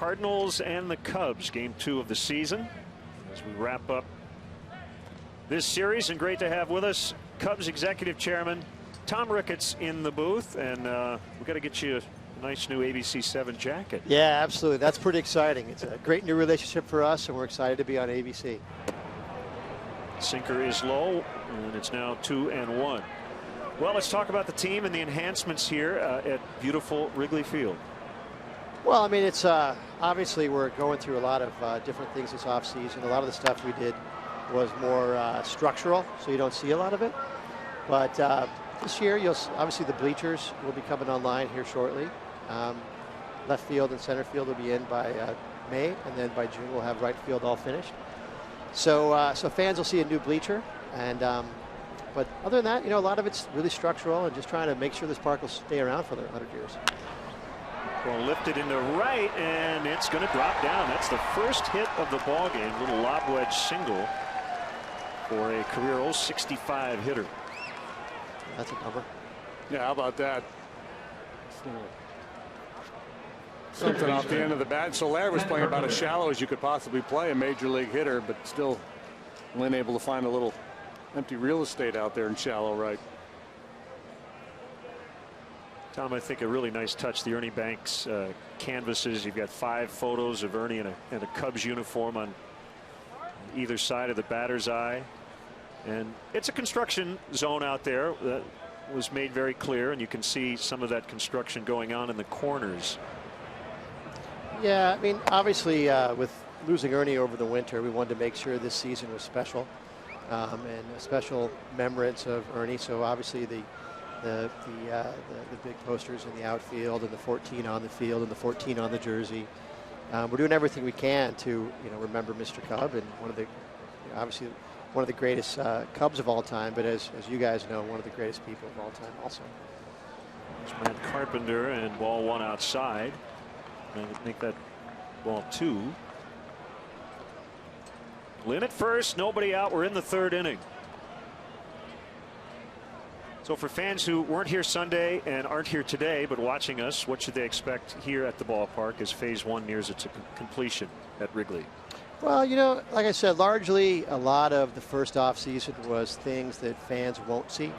Cardinals and the Cubs, game 2 of the season, as we wrap up this series. And great to have with us Cubs executive chairman Tom Ricketts in the booth, and we've got to get you a nice new ABC 7 jacket. Yeah, absolutely. That's pretty exciting. It's a great new relationship for us, and we're excited to be on ABC. Sinker is low, and it's now 2-1. Well, let's talk about the team and the enhancements here at beautiful Wrigley Field. Well, I mean, it's obviously we're going through a lot of different things this offseason. A lot of the stuff we did was more structural, so you don't see a lot of it. But this year, obviously the bleachers will be coming online here shortly. Left field and center field will be in by May, and then by June we'll have right field all finished. So fans will see a new bleacher, and but other than that, a lot of it's really structural and just trying to make sure this park will stay around for 100 years. Well, lifted into right, and it's going to drop down. That's the first hit of the ball game. Little lob wedge single for a career 065 hitter. That's a number. Yeah, how about that? Something off the end of the bat. Soler was playing about as shallow as you could possibly play a major league hitter, but still wasn't able to find a little empty real estate out there in shallow right. Tom, I think a really nice touch, the Ernie Banks canvases. You've got 5 photos of Ernie in a Cubs uniform on either side of the batter's eye. And it's a construction zone out there that was made very clear, and you can see some of that construction going on in the corners. Yeah, I mean, obviously with losing Ernie over the winter, we wanted to make sure this season was special and a special remembrance of Ernie. So obviously the big posters in the outfield, and the 14 on the field, and the 14 on the jersey. We're doing everything we can to remember Mr. Cub, and obviously one of the greatest Cubs of all time, but as you guys know, one of the greatest people of all time also. It's Matt Carpenter, and ball 1 outside. And I think that ball 2. Lynn at first, nobody out. We're in the 3rd inning. So for fans who weren't here Sunday and aren't here today but watching us, what should they expect here at the ballpark as Phase 1 nears its completion at Wrigley? Well, like I said, largely a lot of the first off season was things that fans won't see.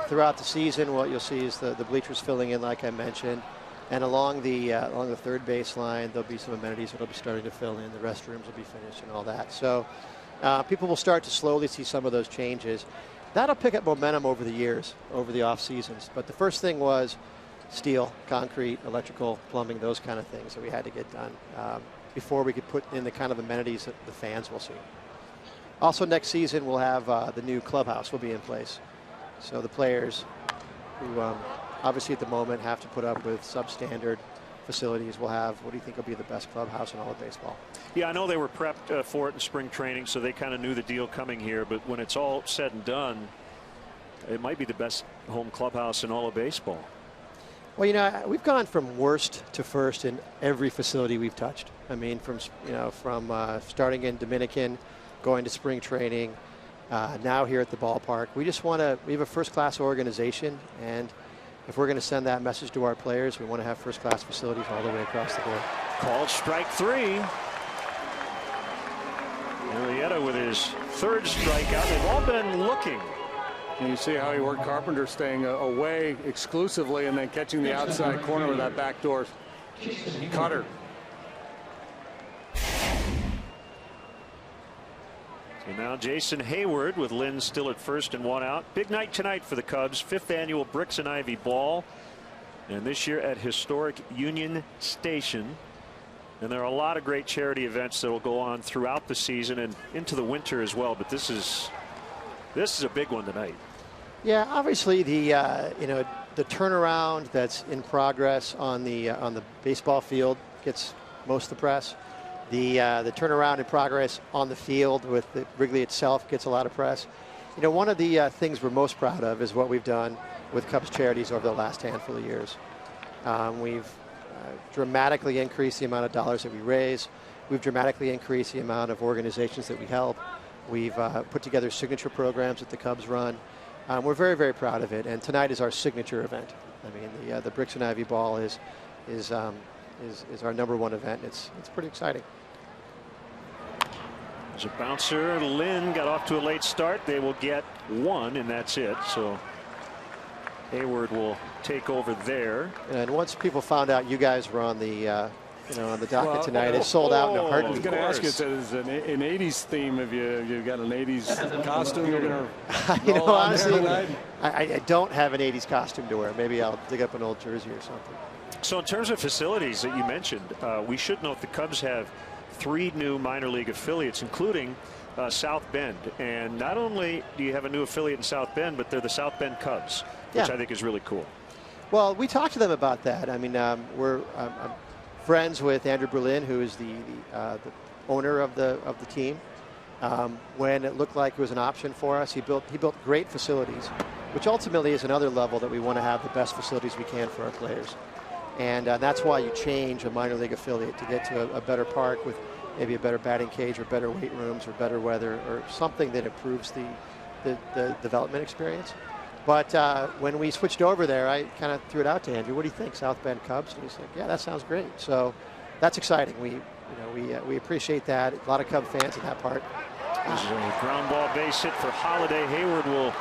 Throughout the season, what you'll see is the bleachers filling in, like I mentioned, and along the 3rd baseline, there'll be some amenities that'll be starting to fill in. The restrooms will be finished and all that. So people will start to slowly see some of those changes. That'll pick up momentum over the years, over the off seasons. But the first thing was steel, concrete, electrical, plumbing, those kind of things that we had to get done before we could put in the kind of amenities that the fans will see. Also next season we'll have the new clubhouse will be in place. So the players who obviously at the moment have to put up with substandard facilities will have what do you think will be the best clubhouse in all of baseball? Yeah, I know they were prepped for it in spring training, so they kind of knew the deal coming here. But when it's all said and done, it might be the best home clubhouse in all of baseball. Well, we've gone from worst to first in every facility we've touched. I mean, from starting in Dominican, going to spring training, now here at the ballpark. We have a first-class organization, and if we're going to send that message to our players, we want to have first-class facilities all the way across the board. Called strike 3. Arrieta with his 3rd strikeout. They've all been looking. And you see how he worked Carpenter staying away exclusively and then catching the outside corner with that backdoor cutter. So now Jason Hayward with Lynn still at first and 1 out. Big night tonight for the Cubs. 5th annual Bricks and Ivy Ball. And this year at historic Union Station. And there are a lot of great charity events that will go on throughout the season and into the winter as well. But this is a big one tonight. Yeah, obviously the turnaround that's in progress on the baseball field gets most of the press. The turnaround in progress on the field with the Wrigley itself gets a lot of press. One of the things we're most proud of is what we've done with Cubs charities over the last handful of years. We've dramatically increased the amount of dollars that we raise. We've dramatically increased the amount of organizations that we help. We've put together signature programs that the Cubs run. We're very, very proud of it. And tonight is our signature event. I mean, the Bricks and Ivy Ball is is our #1 event. It's pretty exciting. There's a bouncer. Lynn got off to a late start. They will get 1, and that's it. So Hayward will take over there. And once people found out you guys were on the on the docket tonight, it sold out in a heartbeat. I was going to ask you, it's an 80s theme. Have you got an 80s costume you're going to honestly, I don't have an 80s costume to wear. Maybe I'll dig up an old jersey or something. So in terms of facilities that you mentioned, we should note the Cubs have 3 new minor league affiliates, including South Bend. And not only do you have a new affiliate in South Bend, but they're the South Bend Cubs, which I think is really cool. Well, we talked to them about that. I mean, I'm friends with Andrew Berlin, who is the owner of the team. When it looked like it was an option for us, he built great facilities, which ultimately is another level that we want to have the best facilities we can for our players. And that's why you change a minor league affiliate to get to a better park with maybe a better batting cage or better weight rooms or better weather or something that improves the development experience. But when we switched over there, I kind of threw it out to Andrew. What do you think, South Bend Cubs? And he's like, yeah, that sounds great. So that's exciting. We appreciate that. A lot of Cub fans in that part. This is a ground ball base hit for Holiday. Hayward will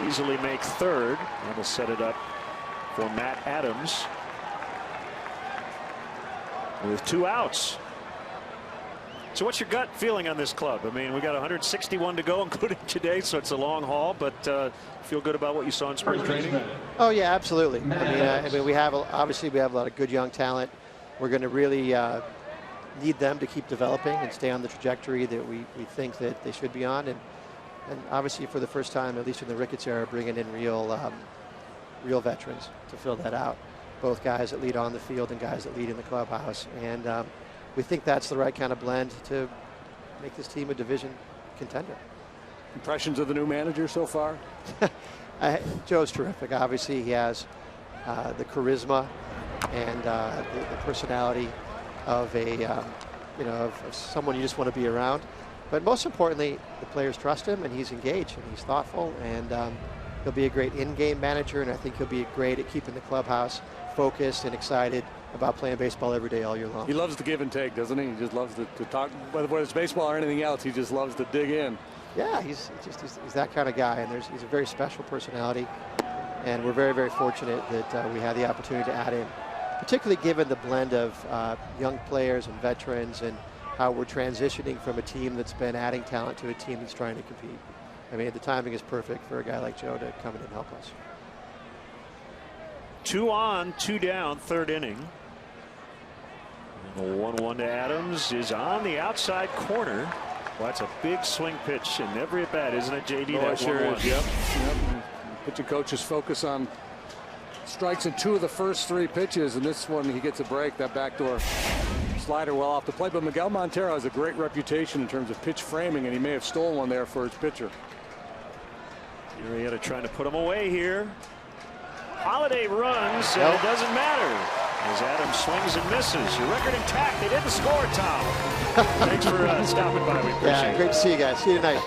easily make third. And will set it up for Matt Adams with 2 outs. So what's your gut feeling on this club? I mean, we got 161 to go, including today, so it's a long haul, but feel good about what you saw in spring training? Oh, yeah, absolutely. I mean, we have obviously we have a lot of good young talent. We're going to really need them to keep developing and stay on the trajectory that we think that they should be on. And obviously, for the first time, at least in the Ricketts era, bringing in real veterans to fill that out. Both guys that lead on the field and guys that lead in the clubhouse. And we think that's the right kind of blend to make this team a division contender. Impressions of the new manager so far? Joe's terrific. Obviously, he has the charisma and the personality of of someone you just want to be around. But most importantly, the players trust him, and he's engaged, and he's thoughtful, and he'll be a great in-game manager, and I think he'll be great at keeping the clubhouse focused and excited about playing baseball every day all year long. He loves to give and take, doesn't he? He just loves to talk, whether it's baseball or anything else, he just loves to dig in. Yeah, he's that kind of guy, and he's a very special personality, and we're very, very fortunate that we had the opportunity to add him, particularly given the blend of young players and veterans and how we're transitioning from a team that's been adding talent to a team that's trying to compete. I mean, the timing is perfect for a guy like Joe to come in and help us. 2 on, 2 down, third inning. And the 1-1 to Adams is on the outside corner. Well, that's a big swing pitch in every at bat, isn't it, JD? Oh, that sure is. Yep. Pitching coaches focus on strikes in 2 of the first 3 pitches, and this one he gets a break. That backdoor slider well off the plate. But Miguel Montero has a great reputation in terms of pitch framing, and he may have stolen one there for his pitcher. Arrieta trying to put him away here. Holiday runs, and it doesn't matter as Adams swings and misses. Your record intact. They didn't score, Tom. Thanks for stopping by. We appreciate it. Great to see you guys. See you tonight.